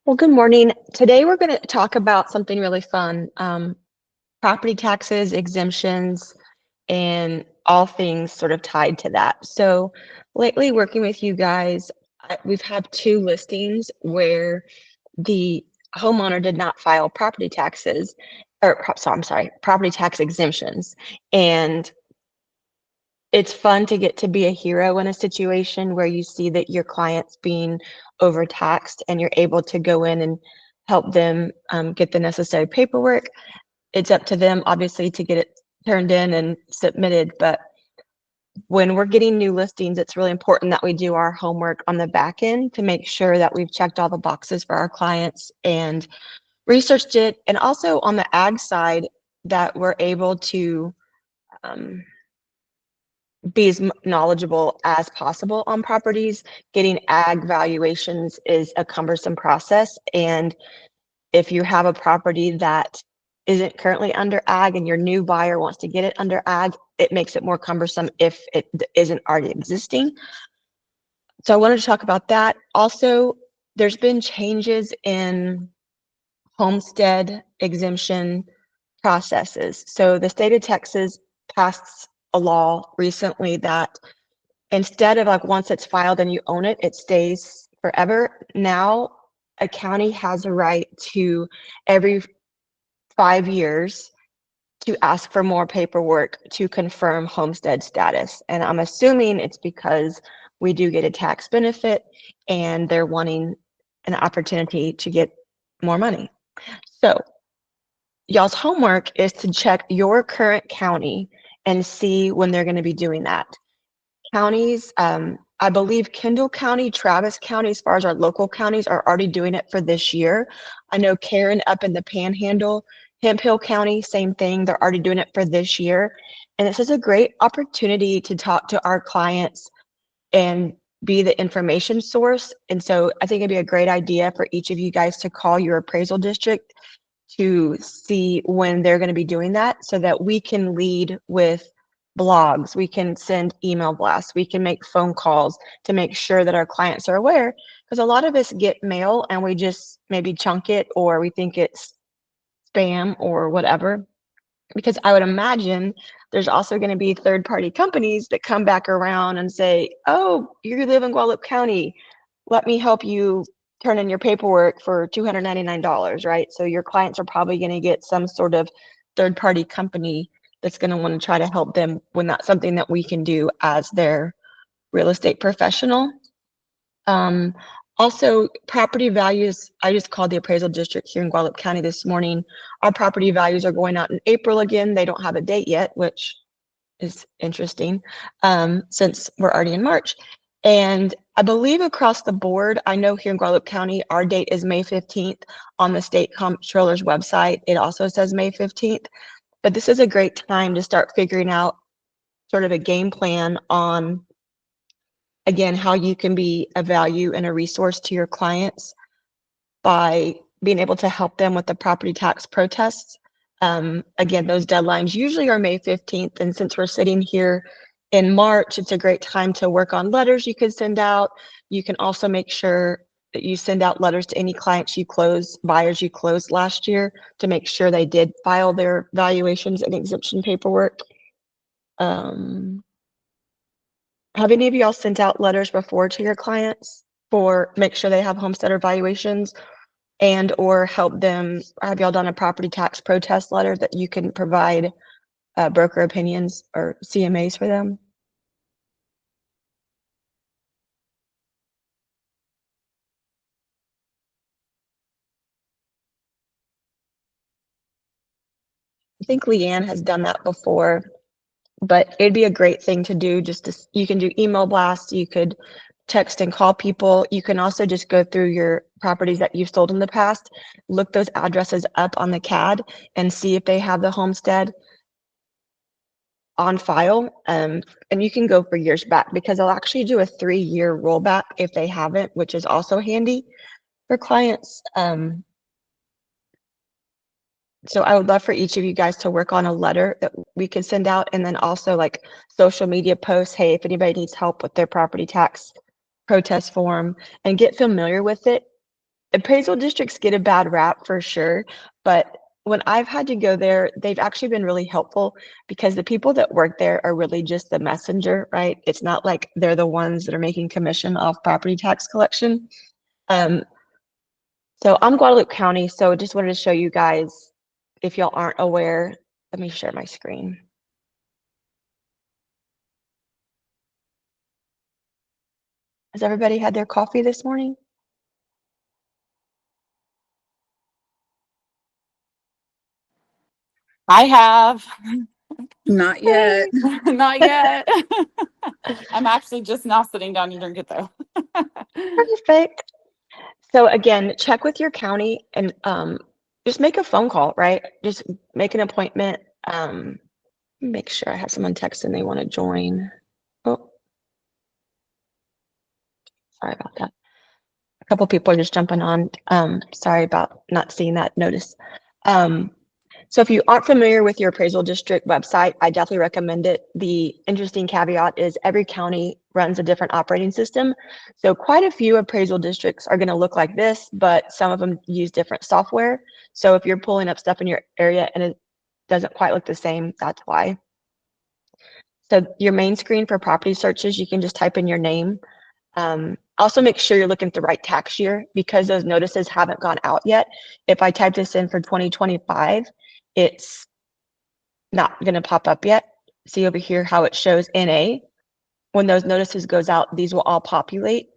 Well, good morning. Today we're going to talk about something really fun, property taxes, exemptions, and all things sort of tied to that. So lately working with you guys, we've had two listings where the homeowner did not file property taxes, I'm sorry, property tax exemptions. And it's fun to get to be a hero in a situation where you see that your client's being overtaxed and you're able to go in and help them get the necessary paperwork. It's up to them, obviously, to get it turned in and submitted. But when we're getting new listings, it's really important that we do our homework on the back end to make sure that we've checked all the boxes for our clients and researched it. And also on the ag side, that we're able to um, be as knowledgeable as possible on properties. Getting ag valuations is a cumbersome process. And if you have a property that isn't currently under ag and your new buyer wants to get it under ag, it makes it more cumbersome if it isn't already existing. So I wanted to talk about that. Also, there's been changes in homestead exemption processes. So the state of Texas passed a law recently that instead of like once it's filed and you own it, it stays forever. Now a county has a right to every 5 years to ask for more paperwork to confirm homestead status. And I'm assuming it's because we do get a tax benefit and they're wanting an opportunity to get more money. So y'all's homework is to check your current county and see when they're going to be doing that. Counties, I believe Kendall County, Travis County, as far as our local counties, are already doing it for this year. I know Karen up in the Panhandle, Hemphill County, same thing. They're already doing it for this year. And this is a great opportunity to talk to our clients and be the information source. And so I think it'd be a great idea for each of you guys to call your appraisal district to see when they're going to be doing that so that we can lead with blogs, we can send email blasts, we can make phone calls to make sure that our clients are aware, because a lot of us get mail and we just maybe chunk it or we think it's spam or whatever. Because I would imagine there's also going to be third-party companies that come back around and say, oh, you live in Guadalupe County, let me help you turn in your paperwork for $299, right? So your clients are probably going to get some sort of third-party company that's going to want to try to help them when that's something that we can do as their real estate professional. Um, Also, property values, I just called the appraisal district here in Guadalupe County this morning. Our property values are going out in April again. They don't have a date yet, which is interesting since we're already in March. And I believe across the board, I know here in Guadalupe County, our date is May 15th on the state comptroller's website. It also says May 15th, but this is a great time to start figuring out sort of a game plan on, again, how you can be a value and a resource to your clients by being able to help them with the property tax protests. Again, those deadlines usually are May 15th. And since we're sitting here in March, it's a great time to work on letters you could send out. You can also make sure that you send out letters to any clients you closed, buyers you closed last year, to make sure they did file their valuations and exemption paperwork. Have any of y'all sent out letters before to your clients for make sure they have homestead valuations and or help them? Have y'all done a property tax protest letter that you can provide broker opinions or CMAs for them? I think Leanne has done that before, but it'd be a great thing to do. Just to, you can do email blasts, you could text and call people. You can also just go through your properties that you've sold in the past, look those addresses up on the CAD and see if they have the homestead on file. And you can go for years back because they'll actually do a 3-year rollback if they haven't, which is also handy for clients. So I would love for each of you guys to work on a letter that we could send out, and then also like social media posts. Hey, if anybody needs help with their property tax protest form, and get familiar with it. appraisal districts get a bad rap for sure, but when I've had to go there, they've actually been really helpful because the people that work there are really just the messenger, right? It's not like they're the ones that are making commission off property tax collection. So I'm Guadalupe County, so just wanted to show you guys, if y'all aren't aware, let me share my screen. Has everybody had their coffee this morning? I have. Not yet. Not yet. I'm actually just now sitting down to drink it though. Perfect. So again, check with your county and just make a phone call, right? Just make an appointment. Make sure I have someone texting they want to join. Oh, sorry about that. A couple people are just jumping on. Sorry about not seeing that notice. So if you aren't familiar with your appraisal district website, I definitely recommend it. The interesting caveat is every county runs a different operating system. So quite a few appraisal districts are going to look like this, but some of them use different software. So if you're pulling up stuff in your area and it doesn't quite look the same, that's why. So your main screen for property searches, you can just type in your name. Also make sure you're looking at the right tax year because those notices haven't gone out yet. If I type this in for 2025, it's not going to pop up yet. See over here how it shows NA. When those notices goes out, these will all populate.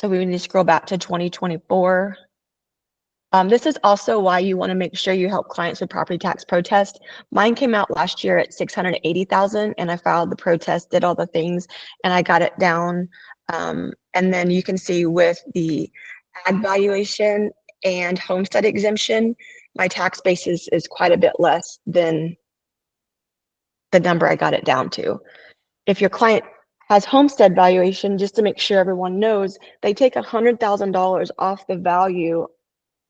So we need to scroll back to 2024. This is also why you want to make sure you help clients with property tax protest. Mine came out last year at 680,000 and I filed the protest, did all the things, and I got it down. And then you can see with the ag valuation and homestead exemption, my tax basis is quite a bit less than the number I got it down to. If your client has homestead valuation, just to make sure everyone knows, they take $100,000 off the value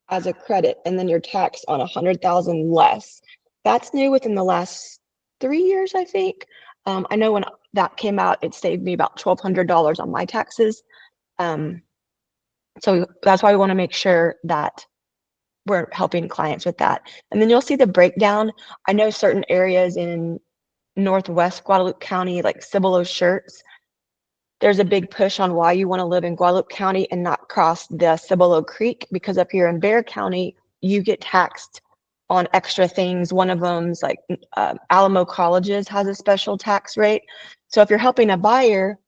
as a credit, and then you're taxed on 100,000 less. That's new within the last 3 years, I think. I know when that came out, it saved me about $1,200 on my taxes. So that's why we want to make sure that we're helping clients with that. And then you'll see the breakdown. I know certain areas in Northwest Guadalupe County, like Cibolo Shirts, there's a big push on why you want to live in Guadalupe County and not cross the Cibolo Creek, because up here in Bexar County, you get taxed on extra things. One of them's like Alamo Colleges has a special tax rate. So if you're helping a buyer,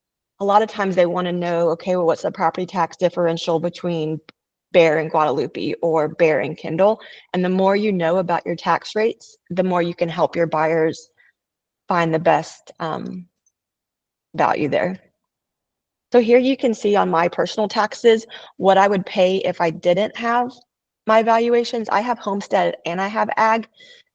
a lot of times they want to know, okay, well, what's the property tax differential between Bexar and Guadalupe or Bexar and Kendall? And the more you know about your tax rates, the more you can help your buyers find the best value there. So here you can see on my personal taxes what I would pay if I didn't have my valuations. I have homestead and I have ag.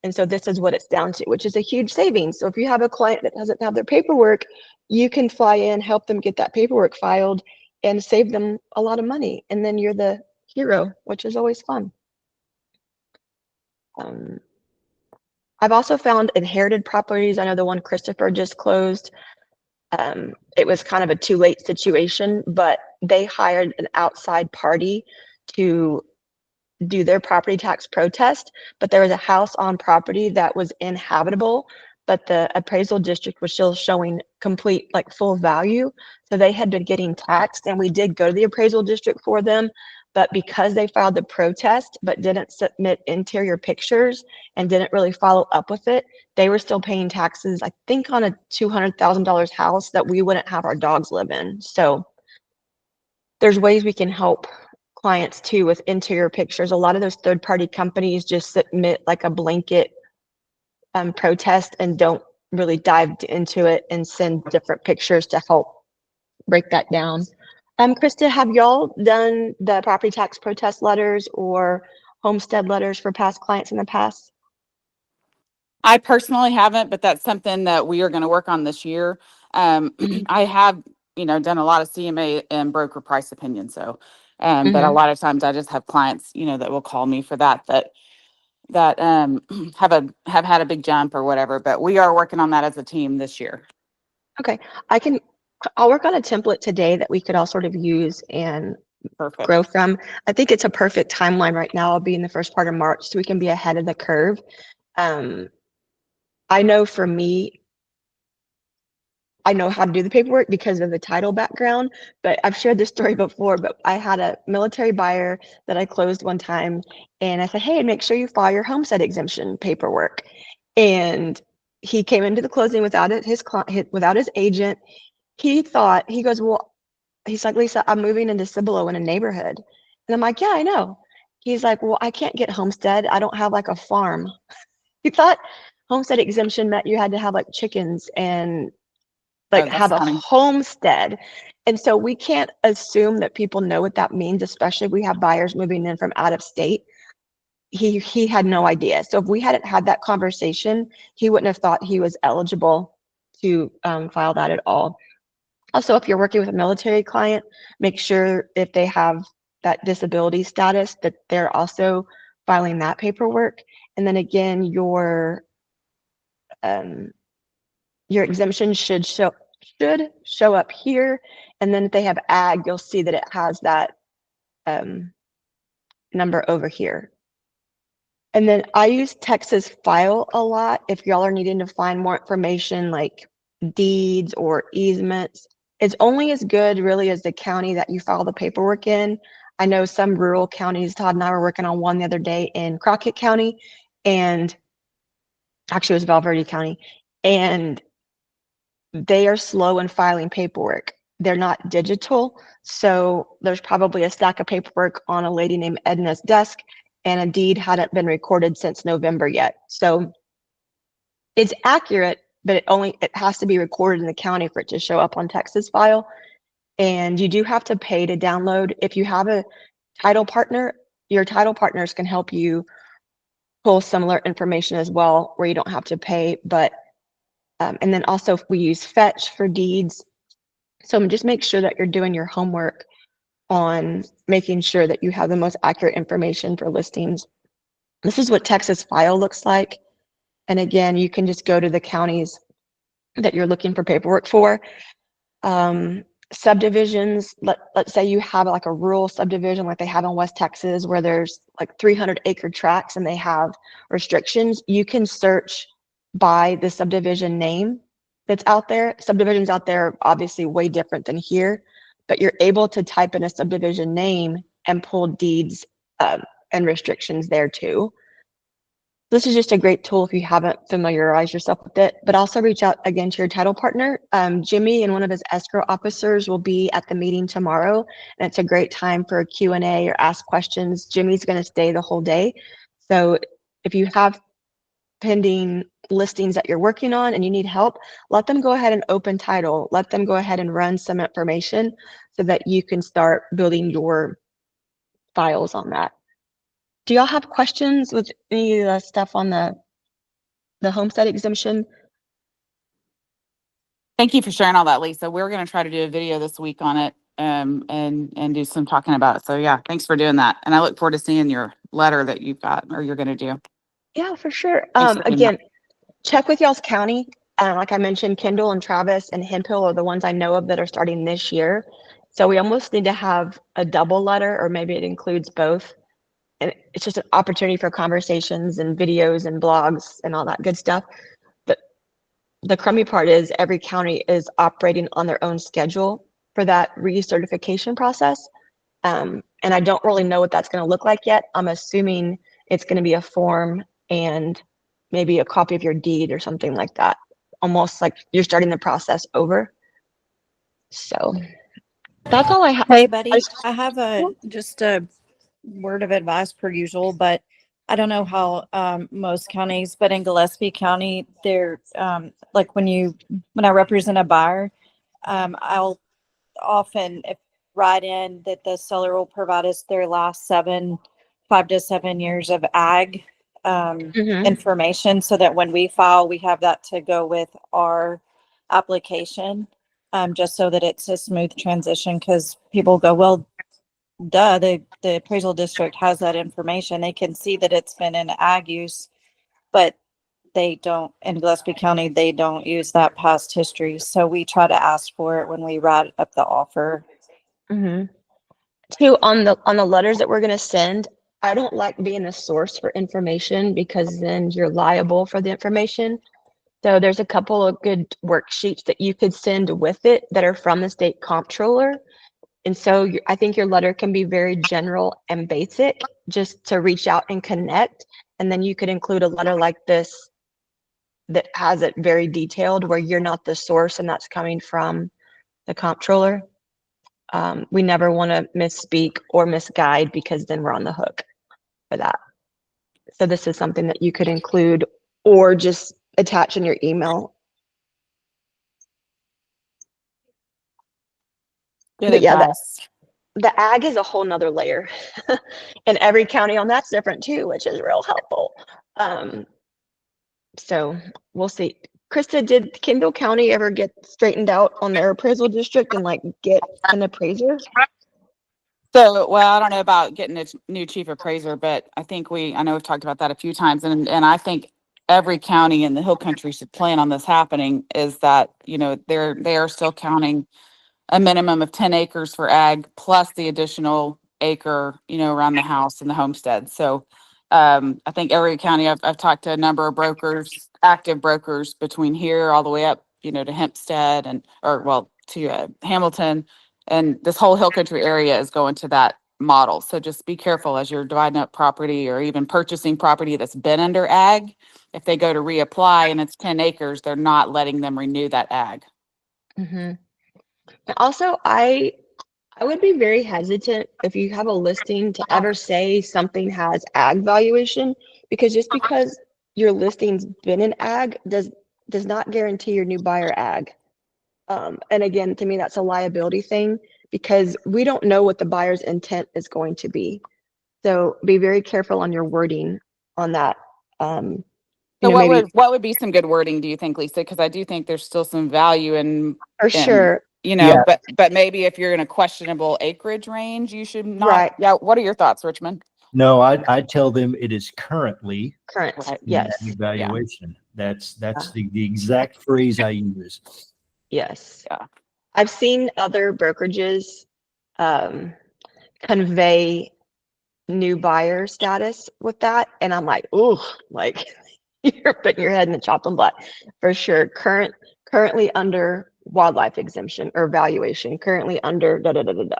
And so this is what it's down to, which is a huge savings. So if you have a client that doesn't have their paperwork, you can fly in, help them get that paperwork filed and save them a lot of money. And then you're the hero, which is always fun. I've also found inherited properties. I know the one Christopher just closed. It was kind of a too late situation, but they hired an outside party to do their property tax protest, but there was a house on property that was inhabitable, but the appraisal district was still showing complete, like full value. So they had been getting taxed, and we did go to the appraisal district for them. But because they filed the protest but didn't submit interior pictures and didn't really follow up with it, they were still paying taxes, I think, on a $200,000 house that we wouldn't have our dogs live in. So there's ways we can help clients too with interior pictures. A lot of those third-party companies just submit like a blanket protest and don't really dive into it and send different pictures to help break that down. Krista, have y'all done the property tax protest letters or homestead letters for past clients in the past? I personally haven't, but that's something that we are going to work on this year. I have, done a lot of CMA and broker price opinion. So, but a lot of times I just have clients, that will call me for that have had a big jump or whatever. But we are working on that as a team this year. Okay, I'll work on a template today that we could all sort of use and Perfect. grow from. I think it's a perfect timeline right now. I'll be in the first part of March, so we can be ahead of the curve. I know for me, I know how to do the paperwork because of the title background, but I've shared this story before, but I had a military buyer that I closed one time, and I said, "Hey, make sure you file your homestead exemption paperwork." And he came into the closing without without his agent. He goes, "Well," he's like, "Lisa, I'm moving into Cibolo in a neighborhood." And I'm like, "Yeah, I know." He's like, "Well, I can't get homestead. I don't have like a farm." He thought homestead exemption meant you had to have like chickens and Oh, like that's have a funny. homestead. And so we can't assume that people know what that means, especially if we have buyers moving in from out of state. He had no idea. So if we hadn't had that conversation, he wouldn't have thought he was eligible to file that at all. Also, if you're working with a military client, make sure if they have that disability status that they're also filing that paperwork. And then again, your exemption should show up here, and then if they have ag, you'll see that it has that number over here. And then I use Texas File a lot if y'all are needing to find more information like deeds or easements. It's only as good really as the county that you file the paperwork in. I know some rural counties, Todd and I were working on one the other day in Crockett County, and actually it was Valverde County, and they are slow in filing paperwork. They're not digital, so there's probably a stack of paperwork on a lady named Edna's desk, and a deed hadn't been recorded since November yet. So it's accurate, but it has to be recorded in the county for it to show up on Texas File. And you do have to pay to download. If you have a title partner, your title partners can help you pull similar information as well, where you don't have to pay. But and then also we use Fetch for deeds. So just make sure that you're doing your homework on making sure that you have the most accurate information for listings. This is what Texas File looks like. And again, you can just go to the counties that you're looking for paperwork for. Subdivisions, let's say you have like a rural subdivision like they have in West Texas where there's like 300-acre tracts and they have restrictions. You can search by the subdivision name that's out there. Subdivisions out there are obviously way different than here, but you're able to type in a subdivision name and pull deeds and restrictions there too. This is just a great tool if you haven't familiarized yourself with it, but also reach out again to your title partner. Jimmy and one of his escrow officers will be at the meeting tomorrow, and it's a great time for a Q&A or ask questions. Jimmy's going to stay the whole day. So if you have pending listings that you're working on and you need help, let them go ahead and open title. Let them go ahead and run some information so that you can start building your files on that. Do y'all have questions with any of the stuff on the homestead exemption? Thank you for sharing all that, Lisa. We're going to try to do a video this week on it and do some talking about it. So yeah, thanks for doing that. And I look forward to seeing your letter that you've got or you're going to do. Yeah, for sure. Thanks for doing Again, check with y'all's county. Like I mentioned, Kendall and Travis and Hemphill are the ones I know of that are starting this year. So we almost need to have a double letter, or maybe it includes both. And it's just an opportunity for conversations and videos and blogs and all that good stuff. But the crummy part is every county is operating on their own schedule for that recertification process. And I don't really know what that's going to look like yet. I'm assuming it's going to be a form and maybe a copy of your deed or something like that. Almost like you're starting the process over. So that's all I have. Hey, buddy, I have just a word of advice per usual, but I don't know how most counties, but in Gillespie County, they're like when I represent a buyer, I'll often write in that the seller will provide us their last 5 to 7 years of ag information, so that when we file, we have that to go with our application, just so that it's a smooth transition. Because people go, well, duh, the appraisal district has that information. They can see that it's been in ag use, but they don't, in Gillespie County, they don't use that past history. So we try to ask for it when we write up the offer. Mm-hmm. Two, on the letters that we're going to send, I don't like being a source for information because then you're liable for the information. So there's a couple of good worksheets that you could send with it that are from the state comptroller. And so I think your letter can be very general and basic, just to reach out and connect. And then you could include a letter like this that has it very detailed, where you're not the source and that's coming from the comptroller. We never want to misspeak or misguide, because then we're on the hook for that. So this is something that you could include or just attach in your email. Good But yeah, advice. the ag is a whole nother layer. And every county on that's different too, which is real helpful. So we'll see. Krista, did Kendall County ever get straightened out on their appraisal district and like get an appraiser? So, well, I don't know about getting a new chief appraiser, but I know we've talked about that a few times, and I think every county in the Hill Country should plan on this happening. Is that, they are still counting a minimum of 10 acres for ag plus the additional acre, around the house and the homestead. So I think every county, I've talked to a number of brokers, active brokers between here all the way up, to Hempstead to Hamilton, and this whole Hill Country area is going to that model. So just be careful as you're dividing up property or even purchasing property that's been under ag. If they go to reapply and it's 10 acres, they're not letting them renew that ag. Mm-hmm. Also, I would be very hesitant if you have a listing to ever say something has ag valuation, because just because your listing's been in ag does not guarantee your new buyer ag. And again, to me, that's a liability thing, because we don't know what the buyer's intent is going to be. So be very careful on your wording on that. So Maybe what would be some good wording, do you think, Lisa? Because I do think there's still some value for in, sure, Yeah. but maybe if you're in a questionable acreage range, you should not. right? Yeah. What are your thoughts, Richmond? No, I tell them it is currently Current, Right. yes, evaluation. That's the exact phrase I use. yes. Yeah. I've seen other brokerages convey new buyer status with that, and I'm like, ooh, like you're putting your head in the chopping block for sure. Currently under wildlife exemption or valuation, currently under da da da da da.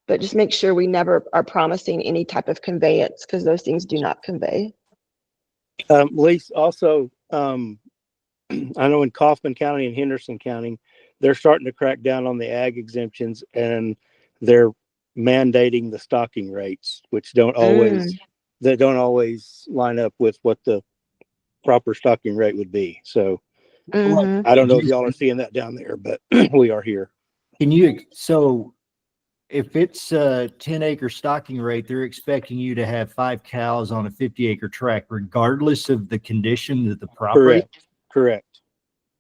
But just make sure we never are promising any type of conveyance, because those things do not convey. Lisa, also, I know in Kaufman County and Henderson County, they're starting to crack down on the ag exemptions, and they're mandating the stocking rates, which don't always line up with what the proper stocking rate would be. So Mhm. I don't know if y'all are seeing that down there, but we are here. So if it's a 10-acre stocking rate, they're expecting you to have 5 cows on a 50-acre tract, regardless of the condition of the property. Correct.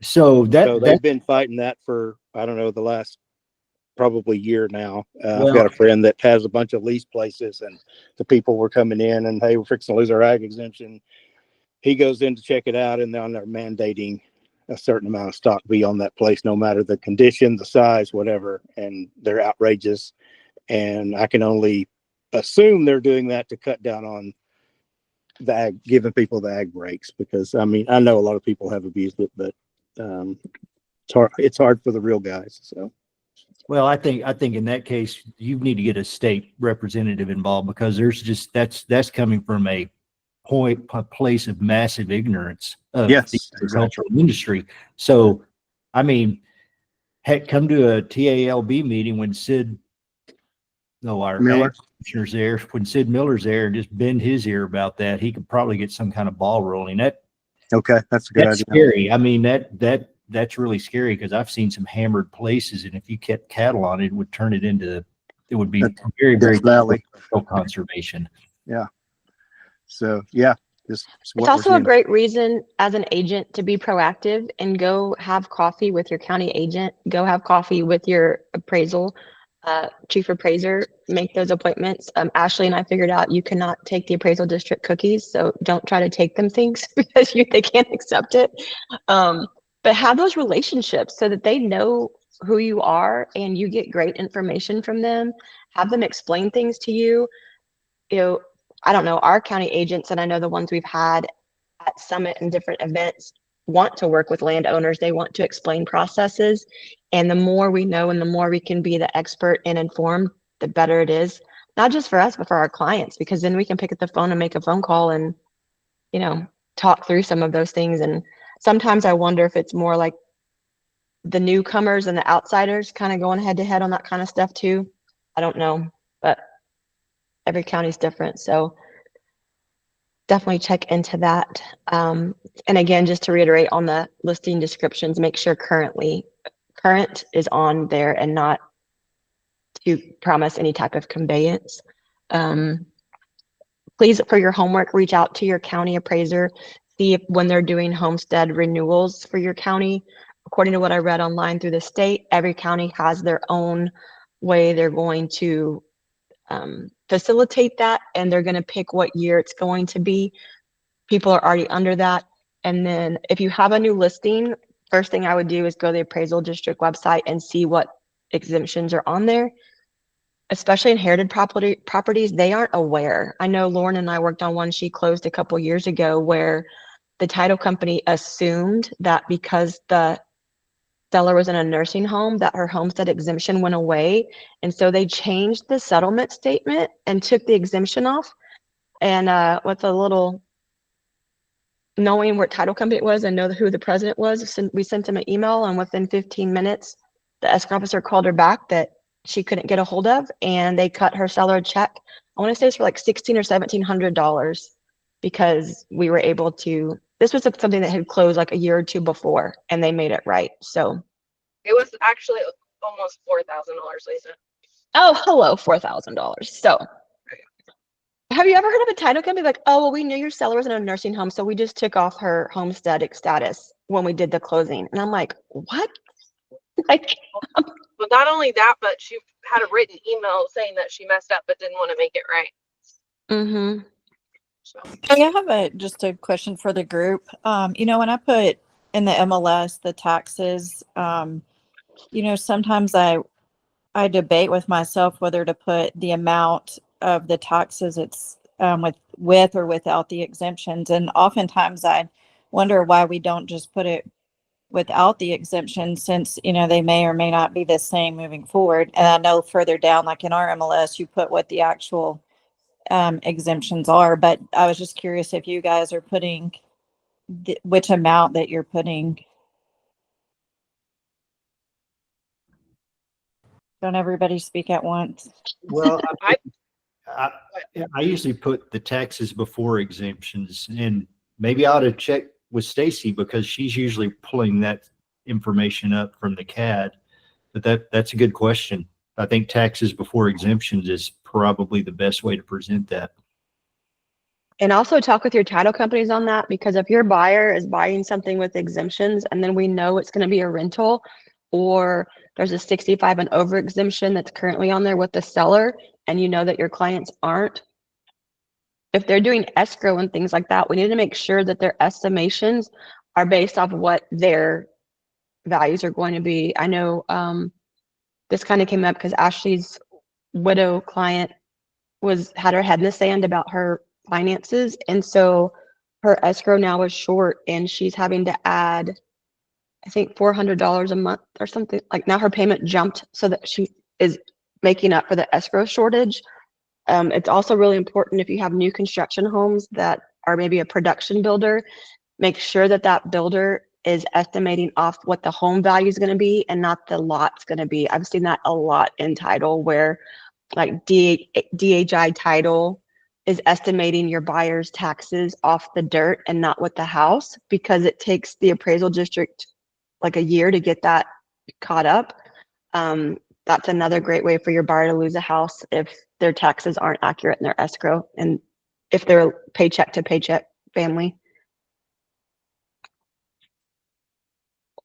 So they've been fighting that for, I don't know, the last probably year now. I've got a friend that has a bunch of lease places, and the people were coming in and, hey, we're fixing to lose our ag exemption. He goes in to check it out, and then they're mandating a certain amount of stock be on that place, no matter the condition, the size, whatever. And they're outrageous. And I can only assume they're doing that to cut down on the ag, giving people the ag breaks, because I mean, I know a lot of people have abused it, but it's hard for the real guys. So, well, I think in that case, you need to get a state representative involved, because there's just, that's coming from a place of massive ignorance of the agricultural industry. So, I mean, heck, come to a TALB meeting when our Miller. commissioner's there, when Sid Miller's there, and just bend his ear about that. He could probably get some kind of ball rolling. That's a good idea. Scary. I mean, that's really scary, because I've seen some hammered places, and if you kept cattle on it, it would turn it into, it would be very, very Valley conservation. Yeah. So yeah, it's also a great reason as an agent to be proactive and go have coffee with your county agent, go have coffee with your appraisal chief appraiser, make those appointments. Ashley and I figured out you cannot take the appraisal district cookies, so don't try to take them things because they can't accept it. But have those relationships so that they know who you are and you get great information from them. have them explain things to you. You know, I don't know, our county agents, and I know the ones we've had at Summit and different events, want to work with landowners. They want to explain processes. And the more we know and the more we can be the expert and informed, the better it is, not just for us, but for our clients, because then we can pick up the phone and make a phone call and, you know, talk through some of those things. And sometimes I wonder if it's more like the newcomers and the outsiders kind of going head to head on that kind of stuff too. I don't know, but every county's different. So definitely check into that. And again, just to reiterate on the listing descriptions, make sure current is on there and not to promise any type of conveyance. Please, for your homework, reach out to your county appraiser, see if when they're doing homestead renewals for your county. According to what I read online through the state, every county has their own way they're going to facilitate that, and they're going to pick what year it's going to be. People are already under that. And then if you have a new listing, first thing I would do is go to the appraisal district website and see what exemptions are on there. Especially inherited properties, they aren't aware. I know Lauren and I worked on one she closed a couple years ago where the title company assumed that because the seller was in a nursing home that her homestead exemption went away. And so they changed the settlement statement and took the exemption off. And with a little knowing what title company it was and know who the president was, we sent him an email, and within 15 minutes, the escrow officer called her back that she couldn't get a hold of, and they cut her seller a check. I want to say it's for like $1,600 or $1,700 because we were able to. This was something that had closed like a year or two before, and they made it right. So it was actually almost $4,000, Lisa. oh, hello, $4,000. So have you ever heard of a title company like, oh, well, we knew your seller was in a nursing home, so we just took off her homestead status when we did the closing? And I'm like, what? Like, But not only that, but she had a written email saying that she messed up but didn't want to make it right. mm-hmm. So Hey, I have just a question for the group. When I put in the MLS the taxes, sometimes I debate with myself whether to put the amount of the taxes it's with or without the exemptions, and oftentimes I wonder why we don't just put it without the exemption, since they may or may not be the same moving forward. And I know further down, like in our MLS, you put what the actual exemptions are, but I was just curious if you guys are putting which amount that you're putting. Don't everybody speak at once. Well, I usually put the taxes before exemptions, and maybe I ought to check with Stacy because she's usually pulling that information up from the CAD. But that's a good question. I think taxes before exemptions is probably the best way to present that. And also talk with your title companies on that, because if your buyer is buying something with exemptions and then we know it's going to be a rental, or there's a 65 and over exemption that's currently on there with the seller, and you know that your clients aren't, if they're doing escrow and things like that, we need to make sure that their estimations are based off what their values are going to be. I know this kind of came up because Ashley's widow client had her head in the sand about her finances, and so her escrow now is short, and she's having to add, I think, $400 a month or something. Like, now her payment jumped so that she is making up for the escrow shortage. It's also really important if you have new construction homes that are maybe a production builder, make sure that that builder is estimating off what the home value is going to be and not the lot's going to be. I've seen that a lot in title where like DHI title is estimating your buyer's taxes off the dirt and not with the house, because it takes the appraisal district like a year to get that caught up. That's another great way for your buyer to lose a house if their taxes aren't accurate in their escrow and if they're paycheck to paycheck family.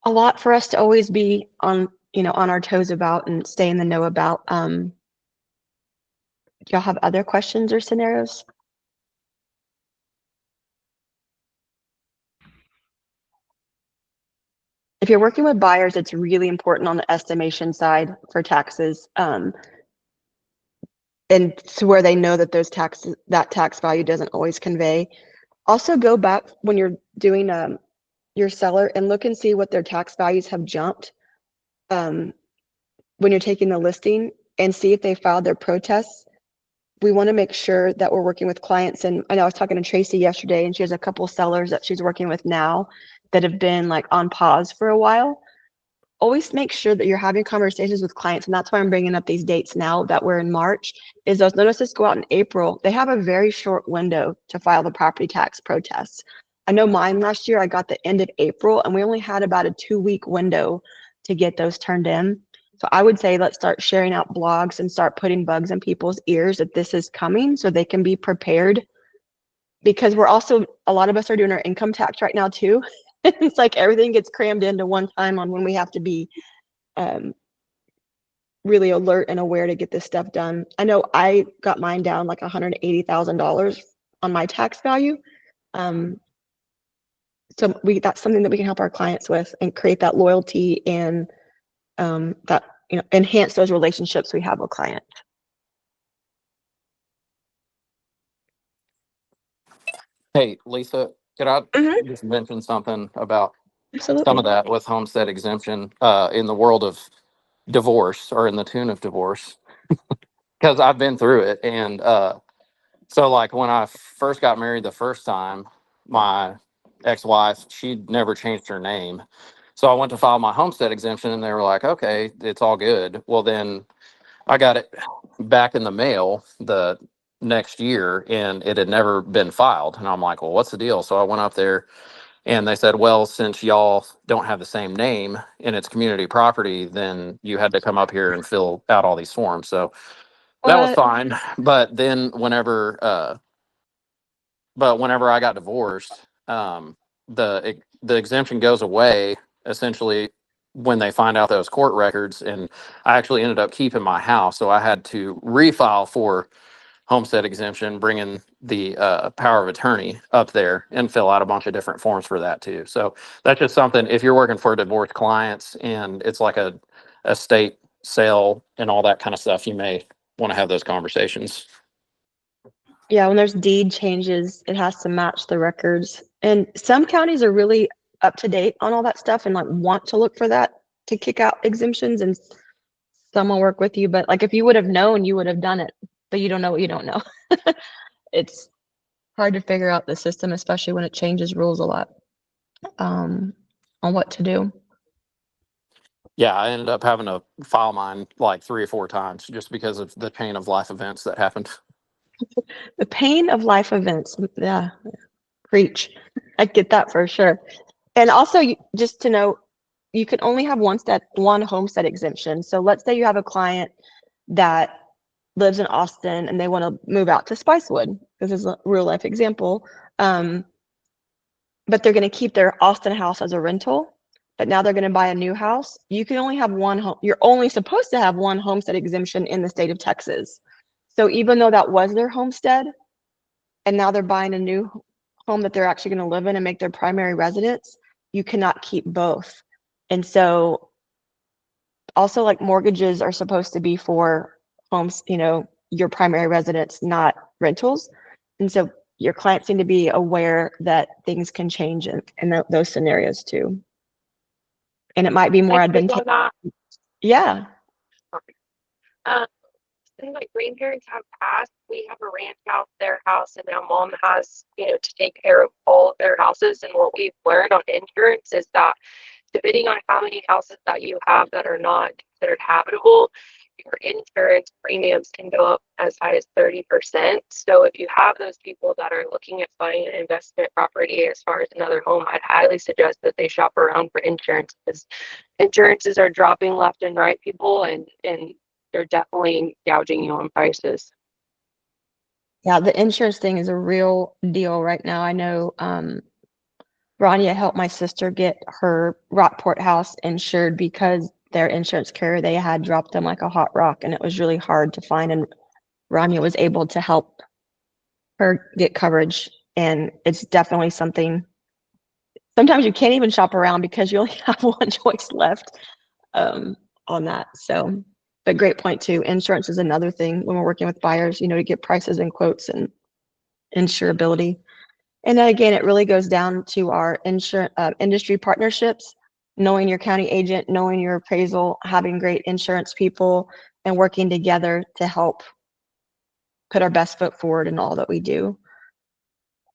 A lot for us to always be on our toes about and stay in the know about. Do y'all have other questions or scenarios? If you're working with buyers, it's really important on the estimation side for taxes. and to where they know that that tax value doesn't always convey. Also go back when you're doing your seller and look and see what their tax values have jumped when you're taking the listing, and see if they filed their protests. We want to make sure that we're working with clients. And I know I was talking to Tracy yesterday, and she has a couple sellers that she's working with now that have been like on pause for a while. Always make sure that you're having conversations with clients. And that's why I'm bringing up these dates now that we're in March, is those notices go out in April. They have a very short window to file the property tax protests. I know mine last year, I got the end of April, and we only had about a 2-week window to get those turned in. So I would say let's start sharing out blogs and start putting bugs in people's ears that this is coming so they can be prepared. Because we're also, a lot of us are doing our income tax right now too. It's like everything gets crammed into one time on when we have to be really alert and aware to get this stuff done. I know I got mine down like $180,000 on my tax value. So that's something that we can help our clients with and create that loyalty and that, enhance those relationships we have with clients. Hey, Lisa, could I Mhm. just mention something about some Absolutely. of that with homestead exemption in the world of divorce or in the tune of divorce? Because I've been through it. And so, like, when I first got married the first time, my ex-wife, she'd never changed her name. So I went to file my homestead exemption, and they were like, okay, it's all good. Well, then I got it back in the mail the next year, and it had never been filed. And I'm like, well, what's the deal? So I went up there, and they said, well, since y'all don't have the same name and it's community property, then you had to come up here and fill out all these forms. So that was What? fine. But then whenever I got divorced, the exemption goes away essentially when they find out those court records. And I actually ended up keeping my house, so I had to refile for homestead exemption, bring in the power of attorney up there and fill out a bunch of different forms for that too. So that's just something, if you're working for divorced clients and it's like a estate sale and all that kind of stuff, you may want to have those conversations. Yeah, when there's deed changes, it has to match the records. And some counties are really up to date on all that stuff and like want to look for that to kick out exemptions, and some will work with you. But like if you would have known, you would have done it, but you don't know what you don't know. It's hard to figure out the system, especially when it changes rules a lot on what to do. Yeah, I ended up having to file mine like 3 or 4 times just because of the chain of life events that happened. The pain of life events. Yeah, preach. I get that for sure. And also, just to know, you can only have one homestead exemption. So let's say you have a client that lives in Austin and they want to move out to Spicewood. This is a real life example. But they're going to keep their Austin house as a rental. But now they're going to buy a new house. You can only have one home. You're only supposed to have one homestead exemption in the state of Texas. So even though that was their homestead, and now they're buying a new home that they're actually going to live in and make their primary residence, you cannot keep both. And so also, like, mortgages are supposed to be for homes, your primary residence, not rentals. And so your clients need to be aware that things can change in those scenarios too. And it might be more advantageous. Yeah. Um, and my grandparents have passed. We have a ranch house, their house, and now mom has, to take care of all of their houses. And what we've learned on insurance is that depending on how many houses that you have that are not considered habitable, your insurance premiums can go up as high as 30%. So if you have those people that are looking at buying an investment property as far as another home, I'd highly suggest that they shop around for insurance, because insurances are dropping left and right, people, and they're definitely gouging you on prices. Yeah, the insurance thing is a real deal right now. I know Rania helped my sister get her Rockport house insured because their insurance carrier, they had dropped them like a hot rock, and it was really hard to find. And Rania was able to help her get coverage. And it's definitely something, sometimes you can't even shop around because you only have one choice left on that. So But great point too. Insurance is another thing when we're working with buyers, you know, to get prices and quotes and insurability. And then again, it really goes down to our industry partnerships, knowing your county agent, knowing your appraisal, having great insurance people, and working together to help put our best foot forward in all that we do.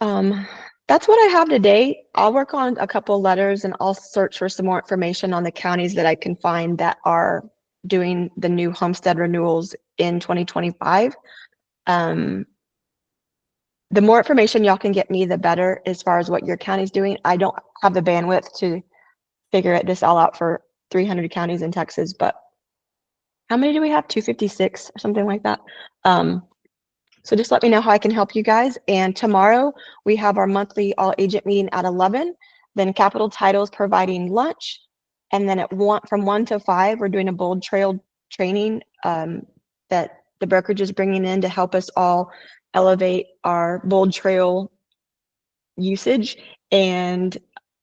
That's what I have today. I'll work on a couple letters and I'll search for some more information on the counties that I can find that are doing the new homestead renewals in 2025. The more information y'all can get me, the better as far as what your county's doing. I don't have the bandwidth to figure this all out for 300 counties in Texas, but how many do we have? 256 or something like that. So just let me know how I can help you guys. And tomorrow we have our monthly all agent meeting at 11, then Capital Titles providing lunch. And then from 1 to 5, we're doing a bold trail training that the brokerage is bringing in to help us all elevate our bold trail usage. And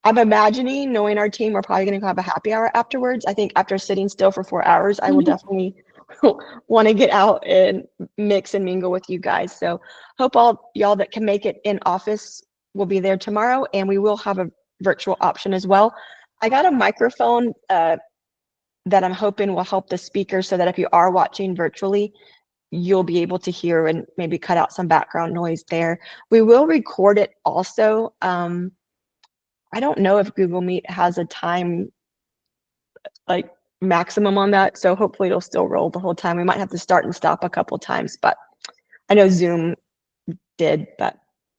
I'm imagining, knowing our team, we're probably going to have a happy hour afterwards. I think after sitting still for 4 hours, I will definitely want to get out and mix and mingle with you guys. So hope all y'all that can make it in office will be there tomorrow, and we will have a virtual option as well. I got a microphone that I'm hoping will help the speaker so that if you are watching virtually, you'll be able to hear and maybe cut out some background noise there. We will record it also. I don't know if Google Meet has a time like maximum on that, so hopefully it'll still roll the whole time. We might have to start and stop a couple times, but I know Zoom did. But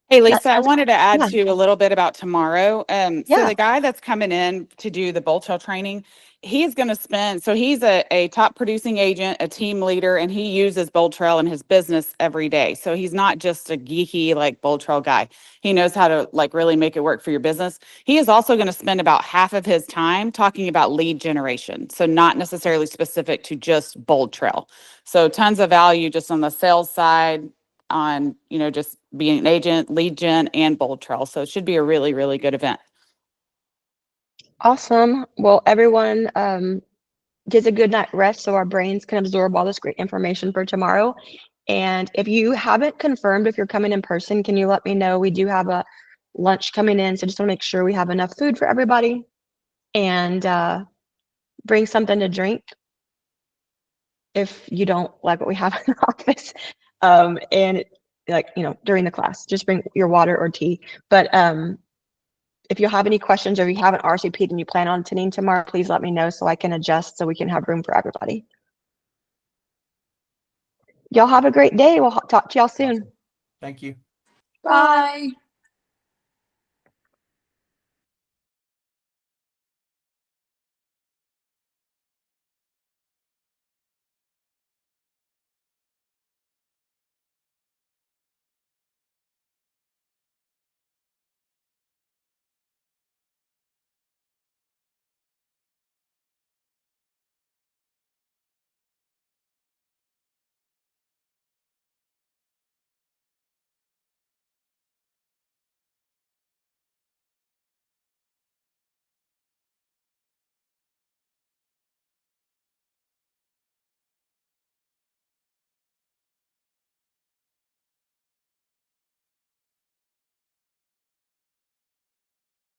Hey, Lisa, I wanted to add yeah. to you a little bit about tomorrow. So Yeah. the guy that's coming in to do the bull trail training, he's going to spend, so he's a top producing agent, a team leader, and he uses bull trail in his business every day. So he's not just a geeky like bull trail guy. He knows how to like really make it work for your business. He is also going to spend about half of his time talking about lead generation. So not necessarily specific to just bull trail. So tons of value just on the sales side, on, you know, just being an agent, lead gen, and bold trail. So it should be a really, really good event. Awesome. Well, everyone gets a good night rest so our brains can absorb all this great information for tomorrow. And if you haven't confirmed if you're coming in person, can you let me know? We do have a lunch coming in, so just want to make sure we have enough food for everybody, and bring something to drink if you don't like what we have in the office. And like, you know, during the class, just bring your water or tea. But if you have any questions or you haven't RSVP'd and you plan on attending tomorrow, please let me know so I can adjust so we can have room for everybody. Y'all have a great day. We'll talk to y'all soon. Thank you. Bye.